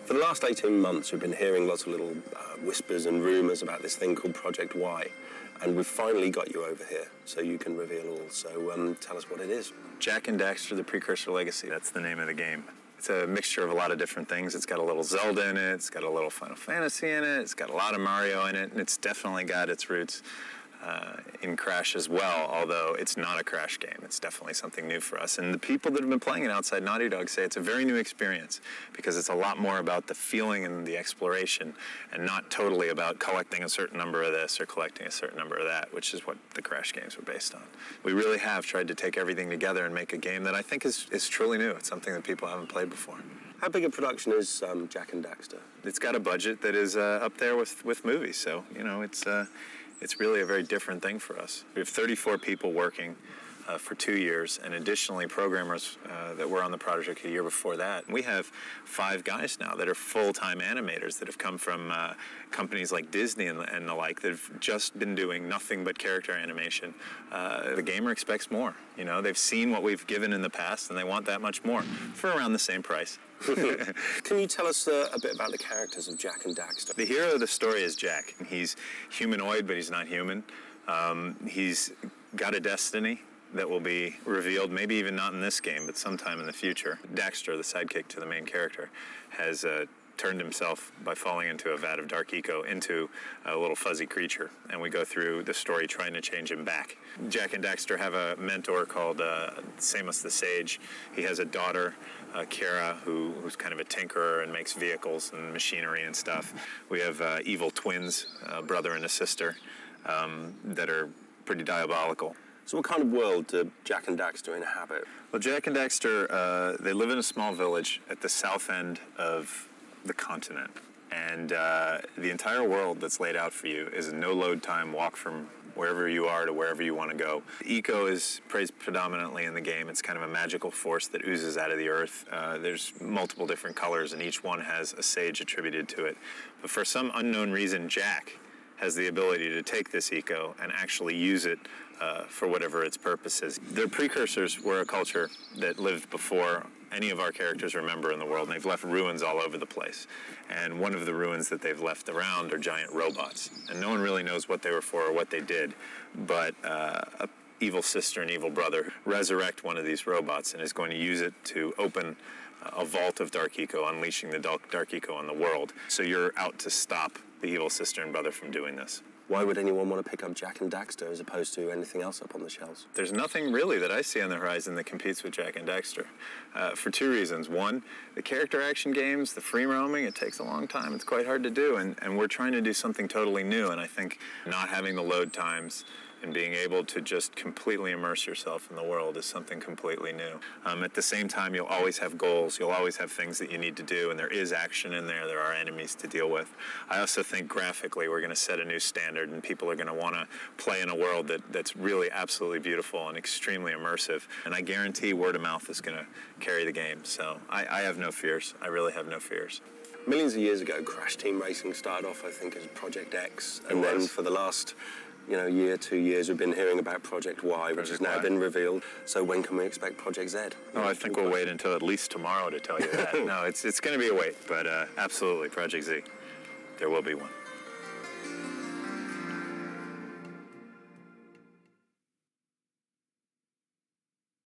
For the last 18 months, we've been hearing lots of little whispers and rumours about this thing called Project Y, and we've finally got you over here, so you can reveal all. So tell us what it is. Jak and Daxter, the Precursor Legacy, that's the name of the game. It's a mixture of a lot of different things. It's got a little Zelda in it, it's got a little Final Fantasy in it, it's got a lot of Mario in it, and it's definitely got its roots in Crash as well, although it's not a Crash game. It's definitely something new for us. And the people that have been playing it outside Naughty Dog say it's a very new experience because it's a lot more about the feeling and the exploration and not totally about collecting a certain number of this or collecting a certain number of that, which is what the Crash games were based on. We really have tried to take everything together and make a game that I think is truly new. It's something that people haven't played before. How big a production is Jak and Daxter? It's got a budget that is up there with movies, so, you know, it's really a very different thing for us. We have 34 people working for 2 years, and additionally programmers that were on the project a year before that. We have 5 guys now that are full-time animators that have come from companies like Disney and the like that have just been doing nothing but character animation. The gamer expects more. You know, they've seen what we've given in the past, and they want that much more for around the same price. Can you tell us a bit about the characters of Jak and Daxter? The hero of the story is Jak. He's humanoid, but he's not human. He's got a destiny that will be revealed, maybe even not in this game, but sometime in the future. Daxter, the sidekick to the main character, has turned himself, by falling into a vat of dark eco, into a little fuzzy creature, and we go through the story trying to change him back. Jak and Daxter have a mentor called Samus the Sage. He has a daughter, Kara, who's kind of a tinkerer and makes vehicles and machinery and stuff. We have evil twins, a brother and a sister, that are pretty diabolical. So what kind of world do Jak and Daxter inhabit? Well, Jak and Daxter, they live in a small village at the south end of the continent. And the entire world that's laid out for you is a no-load time walk from wherever you are to wherever you want to go. Eco is praised predominantly in the game. It's kind of a magical force that oozes out of the earth. There's multiple different colors, and each one has a sage attributed to it. But for some unknown reason, Jak has the ability to take this eco and actually use it for whatever its purpose is. Their precursors were a culture that lived before any of our characters remember in the world, and they've left ruins all over the place. And one of the ruins that they've left around are giant robots. And no one really knows what they were for or what they did, but a evil sister and evil brother resurrect one of these robots and is going to use it to open a vault of dark eco, unleashing the dark eco on the world. So you're out to stop the evil sister and brother from doing this. Why would anyone want to pick up Jak and Daxter as opposed to anything else up on the shelves? There's nothing really that I see on the horizon that competes with Jak and Daxter for 2 reasons. One, the character action games, the free roaming, it takes a long time. It's quite hard to do, and we're trying to do something totally new, and I think not having the load times and being able to just completely immerse yourself in the world is something completely new. At the same time, you'll always have goals, you'll always have things that you need to do, and there is action in there are enemies to deal with. I also think graphically we're going to set a new standard, and people are going to want to play in a world that's really absolutely beautiful and extremely immersive, and I guarantee word of mouth is going to carry the game, so I have no fears. I really have no fears. Millions of years ago, Crash Team Racing started off, I think, as Project X, and then for the last year, 2 years, we've been hearing about Project Y, which has now been revealed. So when can we expect Project Z? Oh, I think we'll wait until at least tomorrow to tell you that. No, it's going to be a wait, but absolutely, Project Z. There will be one.